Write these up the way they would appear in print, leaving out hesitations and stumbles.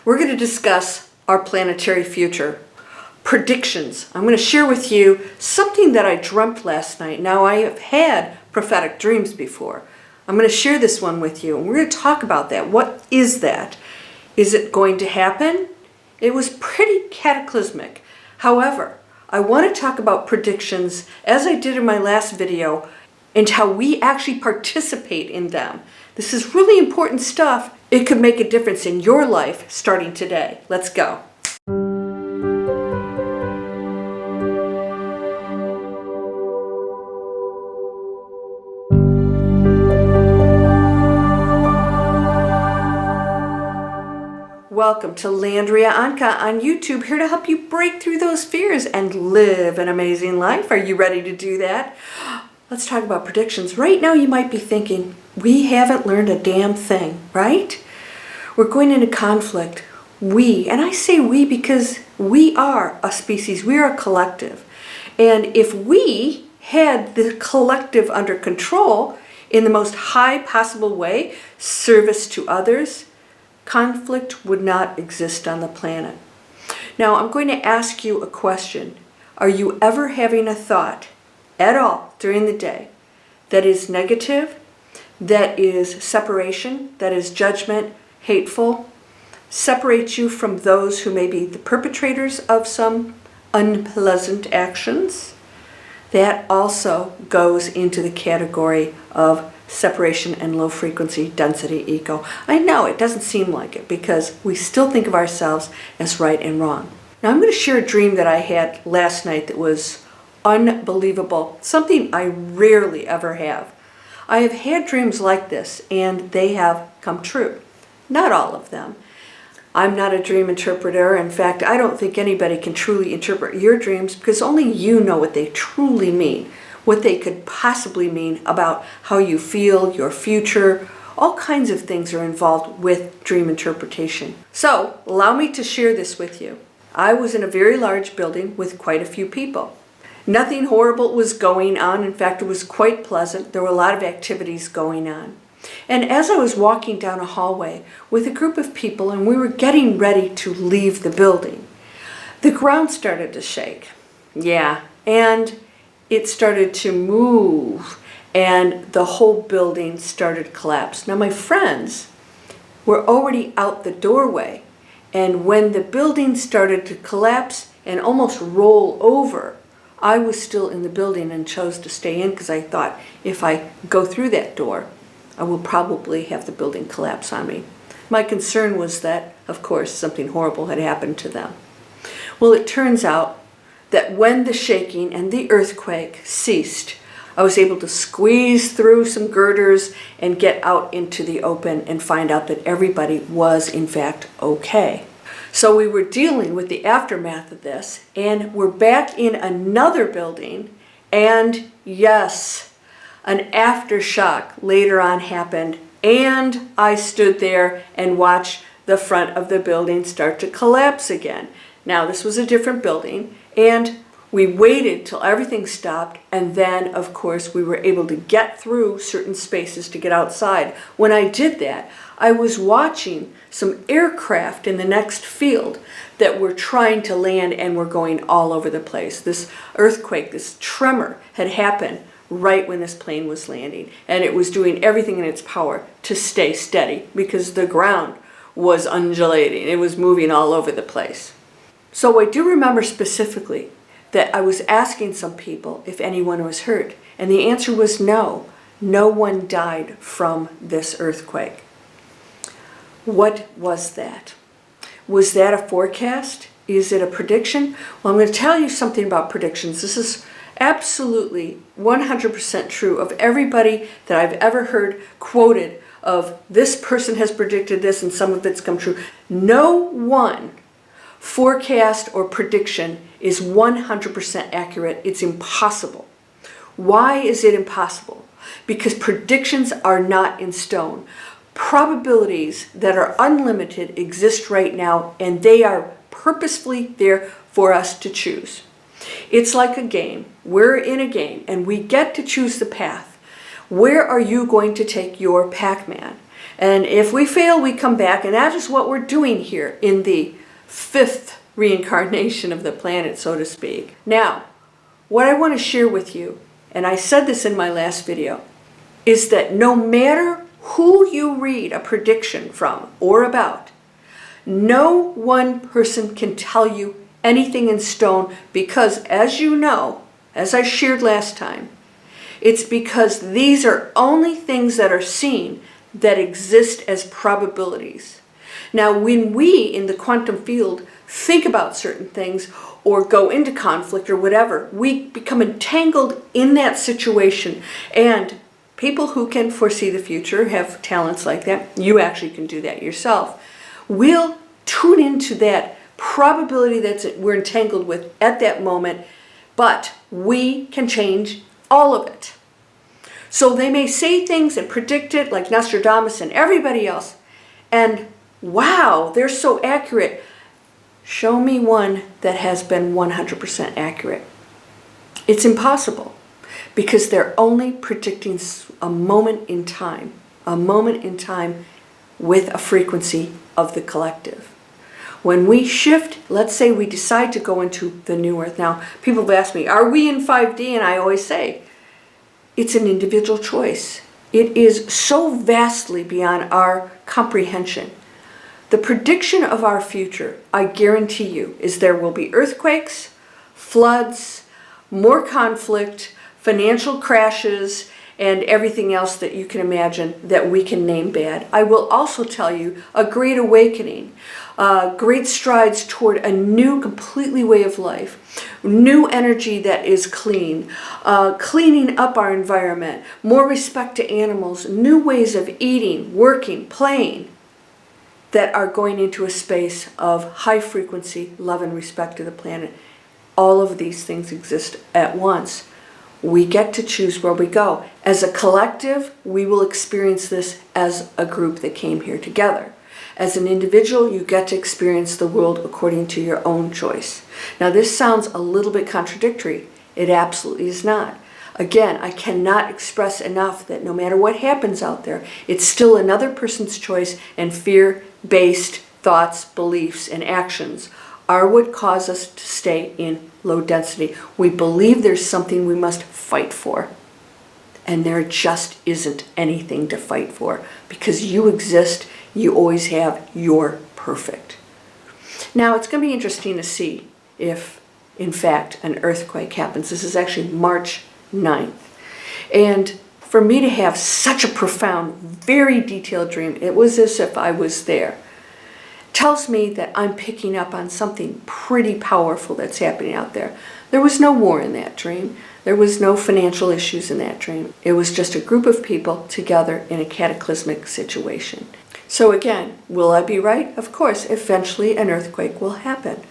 We're going to discuss our planetary future. Predictions. I'm going to share with you something that I dreamt last night. Now, I have had prophetic dreams before. I'm going to share this one with you, and we're going to talk about that. What is that? Is it going to happen? It was pretty cataclysmic. However, I want to talk about predictions, as I did in my last video, and how we actually participate in them. This is really important stuff. It could make a difference in your life starting today. Let's go. Welcome to Landria Onkka on YouTube, here to help you break through those fears and live an amazing life. Are you ready to do that? Let's talk about predictions. Right now you might be thinking, we haven't learned a damn thing, right? We're going into conflict. We, and I say we because we are a species, we are a collective. And if we had the collective under control in the most high possible way, service to others, conflict would not exist on the planet. Now, I'm going to ask you a question. Are you ever having a thought at all during the day that is negative, that is separation, that is judgment, hateful, separates you from those who may be the perpetrators of some unpleasant actions? That also goes into the category of separation and low frequency density ego. I know it doesn't seem like it because we still think of ourselves as right and wrong. Now I'm going to share a dream that I had last night that was unbelievable, something I rarely ever have. I have had dreams like this and they have come true. Not all of them. I'm not a dream interpreter. In fact, I don't think anybody can truly interpret your dreams because only you know what they truly mean, what they could possibly mean about how you feel, your future. All kinds of things are involved with dream interpretation. So, allow me to share this with you. I was in a very large building with quite a few people. Nothing horrible was going on. In fact, it was quite pleasant. There were a lot of activities going on. And as I was walking down a hallway with a group of people and we were getting ready to leave the building, the ground started to shake. Yeah, and it started to move and the whole building started to collapse. Now my friends were already out the doorway, and when the building started to collapse and almost roll over, I was still in the building and chose to stay in because I thought if I go through that door, I will probably have the building collapse on me. My concern was that, of course, something horrible had happened to them. Well, it turns out that when the shaking and the earthquake ceased, I was able to squeeze through some girders and get out into the open and find out that everybody was, in fact, okay. So we were dealing with the aftermath of this, and we're back in another building, and yes, an aftershock later on happened, and I stood there and watched the front of the building start to collapse again. Now, this was a different building, and we waited till everything stopped, and then, of course, we were able to get through certain spaces to get outside. When I did that, I was watching some aircraft in the next field that were trying to land and were going all over the place. This earthquake, this tremor had happened right when this plane was landing, and it was doing everything in its power to stay steady because the ground was undulating. It was moving all over the place. So I do remember specifically that I was asking some people if anyone was hurt, and the answer was no. No one died from this earthquake. What was that? Was that a forecast? Is it a prediction? Well, I'm going to tell you something about predictions. This is absolutely 100% true of everybody that I've ever heard quoted of this person has predicted this and some of it's come true. No one forecast or prediction is 100% accurate. It's impossible. Why is it impossible? Because predictions are not in stone. Probabilities that are unlimited exist right now, and they are purposefully there for us to choose. It's like a game. We're in a game and we get to choose the path. Where are you going to take your Pac-Man? And if we fail, we come back, and that is what we're doing here in the 5th reincarnation of the planet, so to speak. Now, what I want to share with you, and I said this in my last video, is that no matter who you read a prediction from or about, no one person can tell you anything in stone, because as you know, as I shared last time, it's because these are only things that are seen that exist as probabilities. Now, when we in the quantum field think about certain things or go into conflict or whatever, we become entangled in that situation. And people who can foresee the future, have talents like that, you actually can do that yourself, will tune into that probability that we're entangled with at that moment, but we can change all of it. So they may say things and predict it like Nostradamus and everybody else, and wow, they're so accurate. Show me one that has been 100% accurate. It's impossible, because they're only predicting a moment in time with a frequency of the collective. When we shift, let's say we decide to go into the new earth. Now, people have asked me, are we in 5D? And I always say, it's an individual choice. It is so vastly beyond our comprehension. The prediction of our future, I guarantee you, is there will be earthquakes, floods, more conflict, financial crashes, and everything else that you can imagine that we can name bad. I will also tell you a great awakening, great strides toward a new completely way of life, new energy that is clean, cleaning up our environment, more respect to animals, new ways of eating, working, playing, that are going into a space of high frequency love and respect to the planet. All of these things exist at once. We get to choose where we go. As a collective, we will experience this as a group that came here together. As an individual, you get to experience the world according to your own choice. Now, this sounds a little bit contradictory. It absolutely is not. Again, I cannot express enough that no matter what happens out there, it's still another person's choice, and fear-based thoughts, beliefs, and actions are what cause us to stay in low density. We believe there's something we must fight for, and there just isn't anything to fight for, because you exist, you always have, you're perfect. Now, it's going to be interesting to see if, in fact, an earthquake happens. This is actually March 9th. And for me to have such a profound, very detailed dream, it was as if I was there, tells me that I'm picking up on something pretty powerful that's happening out there. There was no war in that dream. There was no financial issues in that dream. It was just a group of people together in a cataclysmic situation. So again, will I be right? Of course, eventually an earthquake will happen.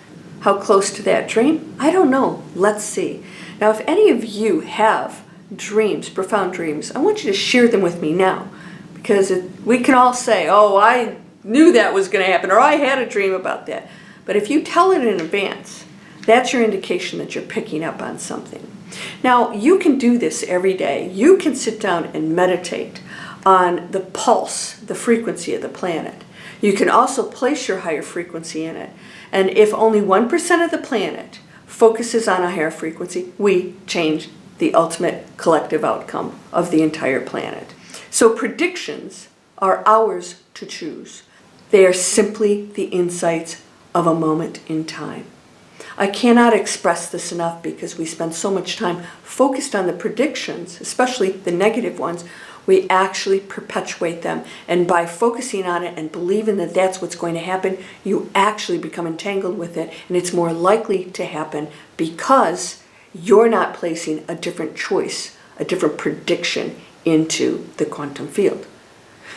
How close to that dream? I don't know. Let's see. Now, if any of you have dreams, profound dreams, I want you to share them with me now, because we can all say, oh, I knew that was going to happen, or I had a dream about that. But if you tell it in advance, that's your indication that you're picking up on something. Now, you can do this every day. You can sit down and meditate on the pulse, the frequency of the planet. You can also place your higher frequency in it. And if only 1% of the planet focuses on a higher frequency, we change the ultimate collective outcome of the entire planet. So predictions are ours to choose. They are simply the insights of a moment in time. I cannot express this enough, because we spend so much time focused on the predictions, especially the negative ones. We actually perpetuate them. And by focusing on it and believing that that's what's going to happen, you actually become entangled with it. And it's more likely to happen because you're not placing a different choice, a different prediction into the quantum field.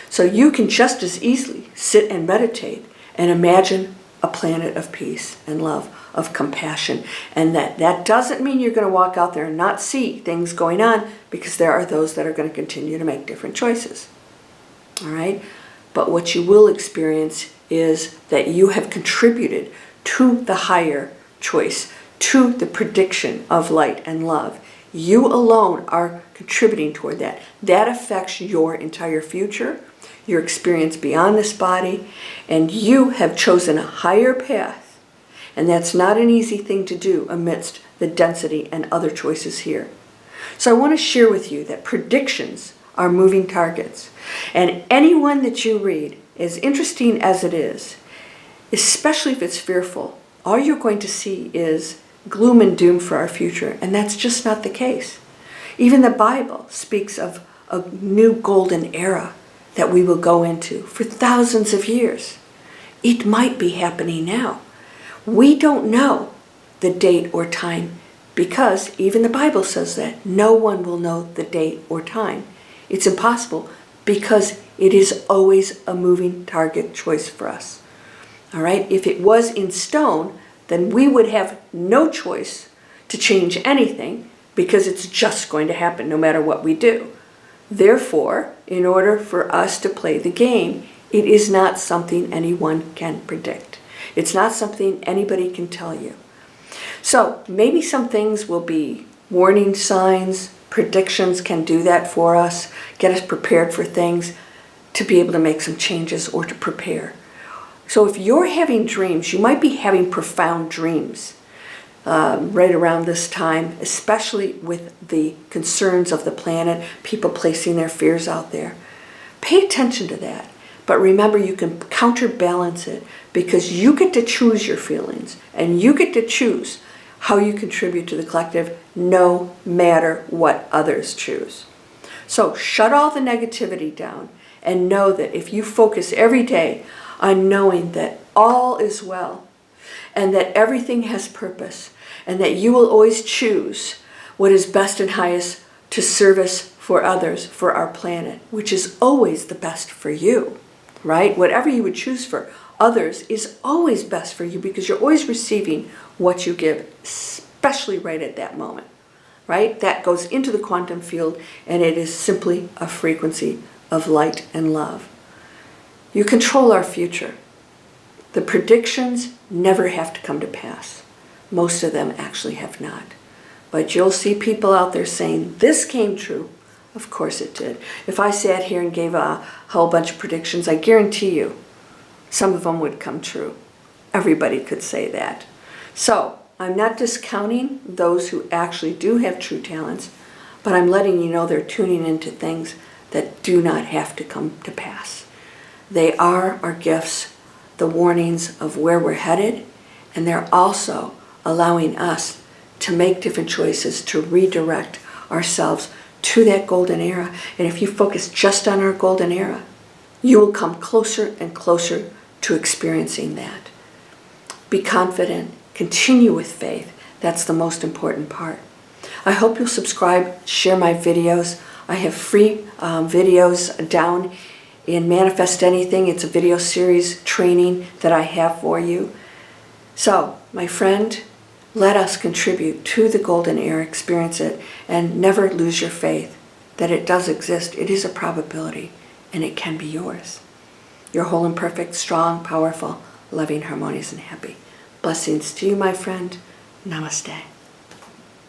So you can just as easily sit and meditate and imagine a planet of peace and love, of compassion. And that doesn't mean you're going to walk out there and not see things going on, because there are those that are going to continue to make different choices. All right? But what you will experience is that you have contributed to the higher choice, to the prediction of light and love. You alone are contributing toward that. That affects your entire future, your experience beyond this body, and you have chosen a higher path. And that's not an easy thing to do amidst the density and other choices here. So I want to share with you that predictions are moving targets. And anyone that you read, as interesting as it is, especially if it's fearful, all you're going to see is gloom and doom for our future. And that's just not the case. Even the Bible speaks of a new golden era that we will go into for thousands of years. It might be happening now. We don't know the date or time, because even the Bible says that no one will know the date or time. It's impossible, because it is always a moving target choice for us. All right? If it was in stone, then we would have no choice to change anything, because it's just going to happen no matter what we do. Therefore, in order for us to play the game, it is not something anyone can predict. It's not something anybody can tell you. So maybe some things will be warning signs. Predictions can do that for us, get us prepared for things, to be able to make some changes or to prepare. So if you're having dreams, you might be having profound dreams right around this time, especially with the concerns of the planet, people placing their fears out there. Pay attention to that. But remember, you can counterbalance it, because you get to choose your feelings, and you get to choose how you contribute to the collective, no matter what others choose. So shut all the negativity down, and know that if you focus every day on knowing that all is well, and that everything has purpose, and that you will always choose what is best and highest to service for others, for our planet, which is always the best for you, right? Whatever you would choose for others is always best for you, because you're always receiving what you give, especially right at that moment, right? That goes into the quantum field, and it is simply a frequency of light and love. You control our future. The predictions never have to come to pass. Most of them actually have not. But you'll see people out there saying, this came true. Of course it did. If I sat here and gave a whole bunch of predictions, I guarantee you some of them would come true. Everybody could say that. So I'm not discounting those who actually do have true talents, but I'm letting you know they're tuning into things that do not have to come to pass. They are our gifts, the warnings of where we're headed, and they're also allowing us to make different choices, to redirect ourselves to that golden era. And if you focus just on our golden era, you will come closer and closer to experiencing that. Be confident, continue with faith. That's the most important part. I hope you'll subscribe, share my videos. I have free videos down in Manifest Anything. It's a video series training that I have for you. So, my friend, let us contribute to the golden era, experience it, and never lose your faith that it does exist. It is a probability, and it can be yours. You're whole and perfect, strong, powerful, loving, harmonious, and happy. Blessings to you, my friend. Namaste.